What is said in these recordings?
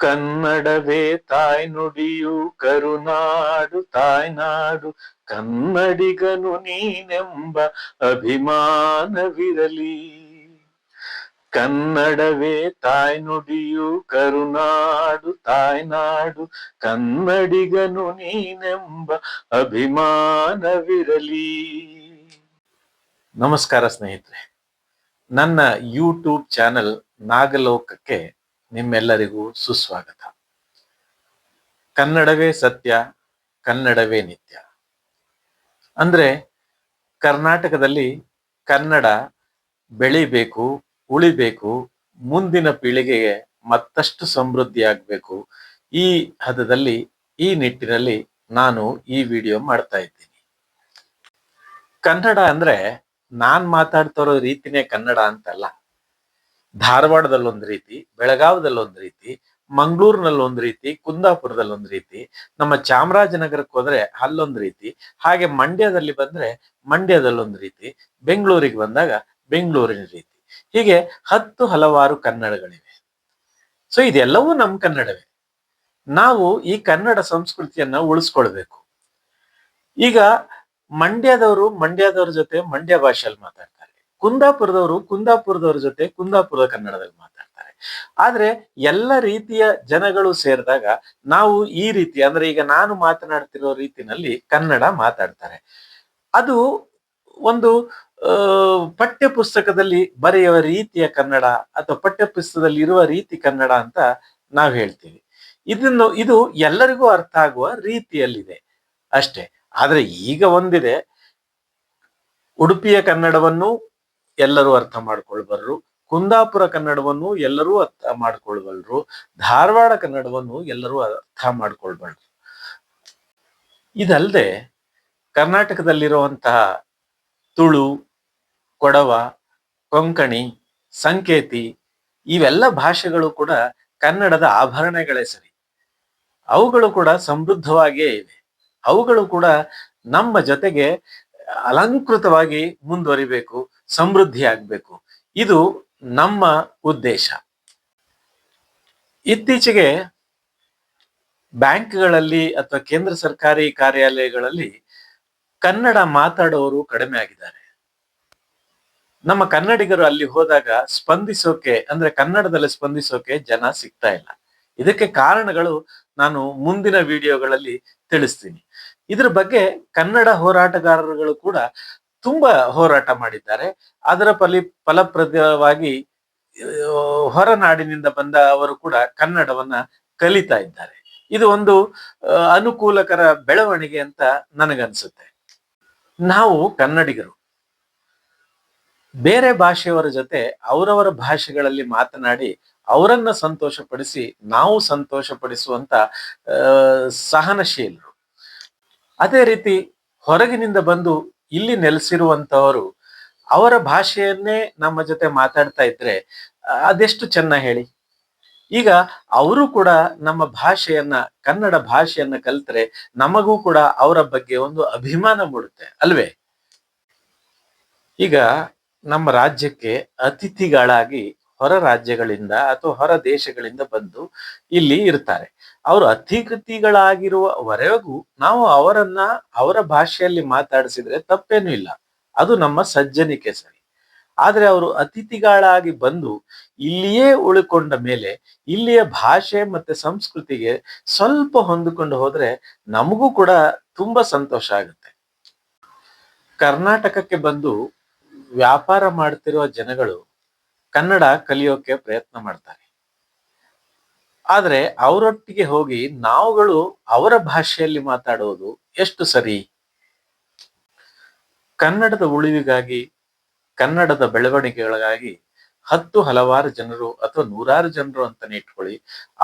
ಕನ್ನಡವೇ ತಾಯ್ನುಡಿಯು ಕರುನಾಡು ತಾಯ್ನಾಡು ಕನ್ನಡಿಗನು ನೀನೆಂಬ ಅಭಿಮಾನವಿರಲಿ. ಕನ್ನಡವೇ ತಾಯ್ನುಡಿಯು ಕರುನಾಡು ತಾಯ್ನಾಡು ಕನ್ನಡಿಗನು ನೀನೆಂಬ ಅಭಿಮಾನವಿರಲಿ. ನಮಸ್ಕಾರ ಸ್ನೇಹಿತರೆ, ನನ್ನ ಯೂಟ್ಯೂಬ್ ಚಾನೆಲ್ ನಾಗಲೋಕಕ್ಕೆ ನಿಮ್ಮೆಲ್ಲರಿಗೂ ಸುಸ್ವಾಗತ. ಕನ್ನಡವೇ ಸತ್ಯ, ಕನ್ನಡವೇ ನಿತ್ಯ. ಅಂದ್ರೆ ಕರ್ನಾಟಕದಲ್ಲಿ ಕನ್ನಡ ಬೆಳಿಬೇಕು, ಉಳಿಬೇಕು, ಮುಂದಿನ ಪೀಳಿಗೆಗೆ ಮತ್ತಷ್ಟು ಸಮೃದ್ಧಿ ಆಗ್ಬೇಕು. ಈ ಹದದಲ್ಲಿ, ಈ ನಿಟ್ಟಿನಲ್ಲಿ ನಾನು ಈ ವಿಡಿಯೋ ಮಾಡ್ತಾ ಇದ್ದೀನಿ. ಕನ್ನಡ ಅಂದ್ರೆ ನಾನ್ ಮಾತಾಡ್ತಾ ಇರೋ ರೀತಿನೇ ಕನ್ನಡ ಅಂತಲ್ಲ. ಧಾರವಾಡದಲ್ಲಿ ಒಂದ್ ರೀತಿ, ಬೆಳಗಾವದಲ್ಲಿ ಒಂದ್ ರೀತಿ, ಮಂಗಳೂರಿನಲ್ಲಿ ಒಂದ್ ರೀತಿ, ಕುಂದಾಪುರದಲ್ಲಿ ಒಂದ್ ರೀತಿ, ನಮ್ಮ ಚಾಮರಾಜನಗರಕ್ಕೆ ಹೋದ್ರೆ ಅಲ್ಲೊಂದ್ ರೀತಿ, ಹಾಗೆ ಮಂಡ್ಯದಲ್ಲಿ ಬಂದ್ರೆ ಮಂಡ್ಯದಲ್ಲಿ ಒಂದ್ ರೀತಿ, ಬೆಂಗಳೂರಿಗೆ ಬಂದಾಗ ಬೆಂಗಳೂರಿನ ರೀತಿ, ಹೀಗೆ ಹಲವಾರು ಕನ್ನಡಗಳಿವೆ. ಸೊ ಇದೆಲ್ಲವೂ ನಮ್ಮ ಕನ್ನಡವೇ. ನಾವು ಈ ಕನ್ನಡ ಸಂಸ್ಕೃತಿಯನ್ನ ಉಳಿಸ್ಕೊಳ್ಬೇಕು. ಈಗ ಮಂಡ್ಯದವ್ರ ಜೊತೆ ಮಂಡ್ಯ ಭಾಷೆಯಲ್ಲಿ ಮಾತಾಡ್ತಾರೆ, ಕುಂದಾಪುರದವ್ರ ಜೊತೆ ಕುಂದಾಪುರದ ಕನ್ನಡದಲ್ಲಿ ಮಾತಾಡ್ತಾರೆ. ಆದ್ರೆ ಎಲ್ಲ ರೀತಿಯ ಜನಗಳು ಸೇರಿದಾಗ ನಾವು ಈ ರೀತಿ, ಅಂದ್ರೆ ಈಗ ನಾನು ಮಾತನಾಡ್ತಿರೋ ರೀತಿನಲ್ಲಿ ಕನ್ನಡ ಮಾತಾಡ್ತಾರೆ. ಅದು ಒಂದು ಪಠ್ಯ ಪುಸ್ತಕದಲ್ಲಿ ಬರೆಯುವ ರೀತಿಯ ಕನ್ನಡ ಅಥವಾ ಪಠ್ಯ ಪುಸ್ತಕದಲ್ಲಿ ಇರುವ ರೀತಿ ಕನ್ನಡ ಅಂತ ನಾವು ಹೇಳ್ತೀವಿ. ಇದು ಎಲ್ಲರಿಗೂ ಅರ್ಥ ಆಗುವ ರೀತಿಯಲ್ಲಿದೆ ಅಷ್ಟೇ. ಆದ್ರೆ ಈಗ ಒಂದಿದೆ, ಉಡುಪಿಯ ಕನ್ನಡವನ್ನು ಎಲ್ಲರೂ ಅರ್ಥ ಮಾಡ್ಕೊಳ್ಬಲ್ರು, ಕುಂದಾಪುರ ಕನ್ನಡವನ್ನು ಎಲ್ಲರೂ ಅರ್ಥ ಮಾಡ್ಕೊಳ್ಬಲ್ರು, ಧಾರವಾಡ ಕನ್ನಡವನ್ನು ಎಲ್ಲರೂ ಅರ್ಥ ಮಾಡ್ಕೊಳ್ಬಲ್ರು. ಇದಲ್ಲದೆ ಕರ್ನಾಟಕದಲ್ಲಿರುವಂತಹ ತುಳು, ಕೊಡವ, ಕೊಂಕಣಿ, ಸಂಕೇತಿ ಇವೆಲ್ಲ ಭಾಷೆಗಳು ಕೂಡ ಕನ್ನಡದ ಆಭರಣಗಳೇ ಸರಿ. ಅವುಗಳು ಕೂಡ ಸಮೃದ್ಧವಾಗಿಯೇ ಇವೆ. ಅವುಗಳು ಕೂಡ ನಮ್ಮ ಜೊತೆಗೆ ಅಲಂಕೃತವಾಗಿ ಮುಂದುವರಿಬೇಕು, ಸಮೃದ್ಧಿ ಆಗ್ಬೇಕು. ಇದು ನಮ್ಮ ಉದ್ದೇಶ. ಇತ್ತೀಚೆಗೆ ಬ್ಯಾಂಕ್ಗಳಲ್ಲಿ ಅಥವಾ ಕೇಂದ್ರ ಸರ್ಕಾರಿ ಕಾರ್ಯಾಲಯಗಳಲ್ಲಿ ಕನ್ನಡ ಮಾತಾಡೋರು ಕಡಿಮೆ ಆಗಿದ್ದಾರೆ. ನಮ್ಮ ಕನ್ನಡಿಗರು ಅಲ್ಲಿ ಹೋದಾಗ ಸ್ಪಂದಿಸೋಕೆ, ಅಂದ್ರೆ ಕನ್ನಡದಲ್ಲಿ ಸ್ಪಂದಿಸೋಕೆ ಜನ ಸಿಗ್ತಾ ಇಲ್ಲ. ಇದಕ್ಕೆ ಕಾರಣಗಳು ನಾನು ಮುಂದಿನ ವಿಡಿಯೋಗಳಲ್ಲಿ ತಿಳಿಸ್ತೀನಿ. ಇದ್ರ ಬಗ್ಗೆ ಕನ್ನಡ ಹೋರಾಟಗಾರರುಗಳು ಕೂಡ ತುಂಬಾ ಹೋರಾಟ ಮಾಡಿದ್ದಾರೆ. ಅದರ ಫಲಪ್ರದವಾಗಿ ಹೊರನಾಡಿನಿಂದ ಬಂದ ಅವರು ಕೂಡ ಕನ್ನಡವನ್ನ ಕಲಿತಾ ಇದ್ದಾರೆ. ಇದು ಒಂದು ಅನುಕೂಲಕರ ಬೆಳವಣಿಗೆ ಅಂತ ನನಗನ್ಸುತ್ತೆ. ನಾವು ಕನ್ನಡಿಗರು ಬೇರೆ ಭಾಷೆಯವರ ಜೊತೆ ಅವರವರ ಭಾಷೆಗಳಲ್ಲಿ ಮಾತನಾಡಿ ಅವರನ್ನ ಸಂತೋಷಪಡಿಸಿ ನಾವು ಸಂತೋಷಪಡಿಸುವಂತ ಸಹನಶೀಲರು. ಅದೇ ರೀತಿ ಹೊರಗಿನಿಂದ ಬಂದು ಇಲ್ಲಿ ನೆಲೆಸಿರುವಂತವರು ಅವರ ಭಾಷೆಯನ್ನೇ ನಮ್ಮ ಜೊತೆ ಮಾತಾಡ್ತಾ ಇದ್ರೆ ಅದೆಷ್ಟು ಚೆನ್ನ ಹೇಳಿ. ಈಗ ಅವರು ಕೂಡ ನಮ್ಮ ಭಾಷೆಯನ್ನ, ಕನ್ನಡ ಭಾಷೆಯನ್ನ ಕಲ್ತ್ರೆ ನಮಗೂ ಕೂಡ ಅವರ ಬಗ್ಗೆ ಒಂದು ಅಭಿಮಾನ ಮೂಡುತ್ತೆ ಅಲ್ವೇ? ಈಗ ನಮ್ಮ ರಾಜ್ಯಕ್ಕೆ ಅತಿಥಿಗಳಾಗಿ ಹೊರ ರಾಜ್ಯಗಳಿಂದ ಅಥವಾ ಹೊರ ದೇಶಗಳಿಂದ ಬಂದು ಇಲ್ಲಿ ಇರ್ತಾರೆ. ಅವರು ಅತಿಥಿಗಳಾಗಿರುವವರೆಗೂ ನಾವು ಅವರನ್ನ ಅವರ ಭಾಷೆಯಲ್ಲಿ ಮಾತಾಡಿಸಿದ್ರೆ ತಪ್ಪೇನೂ ಇಲ್ಲ, ಅದು ನಮ್ಮ ಸಜ್ಜನಿಕೆ ಸರಿ. ಆದ್ರೆ ಅವರು ಅತಿಥಿಗಳಾಗಿ ಬಂದು ಇಲ್ಲಿಯೇ ಉಳ್ಕೊಂಡ ಮೇಲೆ ಇಲ್ಲಿಯ ಭಾಷೆ ಮತ್ತೆ ಸಂಸ್ಕೃತಿಗೆ ಸ್ವಲ್ಪ ಹೊಂದಿಕೊಂಡು ಹೋದ್ರೆ ನಮಗೂ ಕೂಡ ತುಂಬಾ ಸಂತೋಷ ಆಗುತ್ತೆ. ಕರ್ನಾಟಕಕ್ಕೆ ಬಂದು ವ್ಯಾಪಾರ ಮಾಡ್ತಿರುವ ಜನಗಳು ಕನ್ನಡ ಕಲಿಯೋಕೆ ಪ್ರಯತ್ನ ಮಾಡ್ತಾರೆ. ಆದ್ರೆ ಅವರೊಟ್ಟಿಗೆ ಹೋಗಿ ನಾವುಗಳು ಅವರ ಭಾಷೆಯಲ್ಲಿ ಮಾತಾಡೋದು ಎಷ್ಟು ಸರಿ? ಕನ್ನಡದ ಉಳಿವಿಗಾಗಿ, ಕನ್ನಡದ ಬೆಳವಣಿಗೆಗಳಿಗಾಗಿ ಹಲವಾರು ಜನರು ಅಥವಾ ನೂರಾರು ಜನರು ಅಂತಾನೆ ಇಟ್ಕೊಳ್ಳಿ,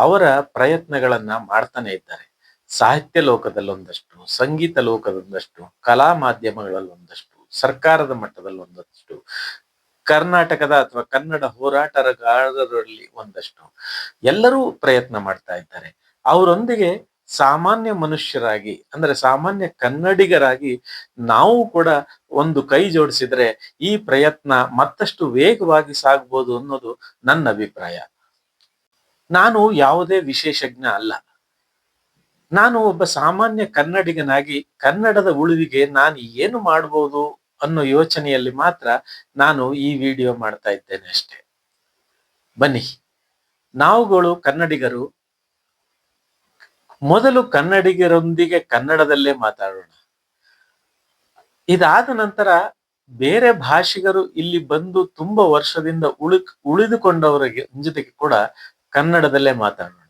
ಅವರ ಪ್ರಯತ್ನಗಳನ್ನ ಮಾಡ್ತಾನೆ ಇದ್ದಾರೆ. ಸಾಹಿತ್ಯ ಲೋಕದಲ್ಲೊಂದಷ್ಟು, ಸಂಗೀತ ಲೋಕದೊಂದಷ್ಟು, ಕಲಾ ಮಾಧ್ಯಮಗಳಲ್ಲೊಂದಷ್ಟು, ಸರ್ಕಾರದ ಮಟ್ಟದಲ್ಲಿ ಒಂದಷ್ಟು, ಕರ್ನಾಟಕದ ಅಥವಾ ಕನ್ನಡ ಹೋರಾಟಗಾರರಲ್ಲಿ ಒಂದಷ್ಟು ಎಲ್ಲರೂ ಪ್ರಯತ್ನ ಮಾಡ್ತಾ ಇದ್ದಾರೆ. ಅವರೊಂದಿಗೆ ಸಾಮಾನ್ಯ ಮನುಷ್ಯರಾಗಿ, ಅಂದ್ರೆ ಸಾಮಾನ್ಯ ಕನ್ನಡಿಗರಾಗಿ ನಾವು ಕೂಡ ಒಂದು ಕೈ ಜೋಡಿಸಿದ್ರೆ ಈ ಪ್ರಯತ್ನ ಮತ್ತಷ್ಟು ವೇಗವಾಗಿ ಸಾಗ್ಬೋದು ಅನ್ನೋದು ನನ್ನ ಅಭಿಪ್ರಾಯ. ನಾನು ಯಾವುದೇ ವಿಶೇಷಜ್ಞ ಅಲ್ಲ. ನಾನು ಒಬ್ಬ ಸಾಮಾನ್ಯ ಕನ್ನಡಿಗನಾಗಿ ಕನ್ನಡದ ಉಳಿವಿಗೆ ನಾನು ಏನು ಮಾಡಬಹುದು ಅನ್ನೋ ಯೋಚನೆಯಲ್ಲಿ ಮಾತ್ರ ನಾನು ಈ ವಿಡಿಯೋ ಮಾಡ್ತಾ ಇದ್ದೇನೆ ಅಷ್ಟೇ. ಬನ್ನಿ, ನಾವುಗಳು ಕನ್ನಡಿಗರು ಮೊದಲು ಕನ್ನಡಿಗರೊಂದಿಗೆ ಕನ್ನಡದಲ್ಲೇ ಮಾತಾಡೋಣ. ಇದಾದ ನಂತರ ಬೇರೆ ಭಾಷಿಗರು ಇಲ್ಲಿ ಬಂದು ತುಂಬಾ ವರ್ಷದಿಂದ ಉಳಿದುಕೊಂಡವರಿಗೆ ಜೊತೆಗೆ ಕೂಡ ಕನ್ನಡದಲ್ಲೇ ಮಾತಾಡೋಣ.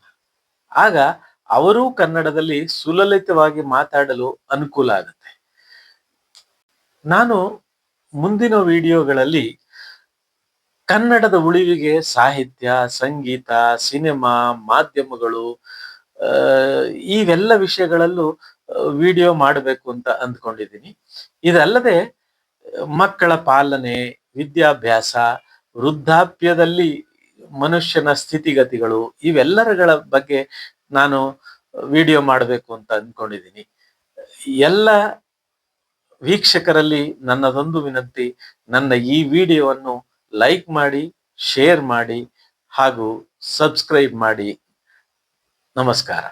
ಆಗ ಅವರೂ ಕನ್ನಡದಲ್ಲಿ ಸುಲಲಿತವಾಗಿ ಮಾತಾಡಲು ಅನುಕೂಲ ಆಗುತ್ತೆ. ನಾನು ಮುಂದಿನ ವಿಡಿಯೋಗಳಲ್ಲಿ ಕನ್ನಡದ ಉಳಿವಿಗೆ ಸಾಹಿತ್ಯ, ಸಂಗೀತ, ಸಿನಿಮಾ, ಮಾಧ್ಯಮಗಳು ಇವೆಲ್ಲ ವಿಷಯಗಳಲ್ಲೂ ವಿಡಿಯೋ ಮಾಡಬೇಕು ಅಂತ ಅಂದ್ಕೊಂಡಿದ್ದೀನಿ. ಇದಲ್ಲದೆ ಮಕ್ಕಳ ಪಾಲನೆ, ವಿದ್ಯಾಭ್ಯಾಸ, ವೃದ್ಧಾಪ್ಯದಲ್ಲಿ ಮನುಷ್ಯನ ಸ್ಥಿತಿಗತಿಗಳು ಇವೆಲ್ಲರಗಳ ಬಗ್ಗೆ ನಾನು ವಿಡಿಯೋ ಮಾಡಬೇಕು ಅಂತ ಅಂದ್ಕೊಂಡಿದ್ದೀನಿ. ಎಲ್ಲ ವೀಕ್ಷಕರಲ್ಲಿ ನನ್ನದೊಂದು ವಿನಂತಿ, ನನ್ನ ಈ ವಿಡಿಯೋವನ್ನು ಲೈಕ್ ಮಾಡಿ, ಶೇರ್ ಮಾಡಿ ಹಾಗೂ ಸಬ್ಸ್ಕ್ರೈಬ್ ಮಾಡಿ. ನಮಸ್ಕಾರ.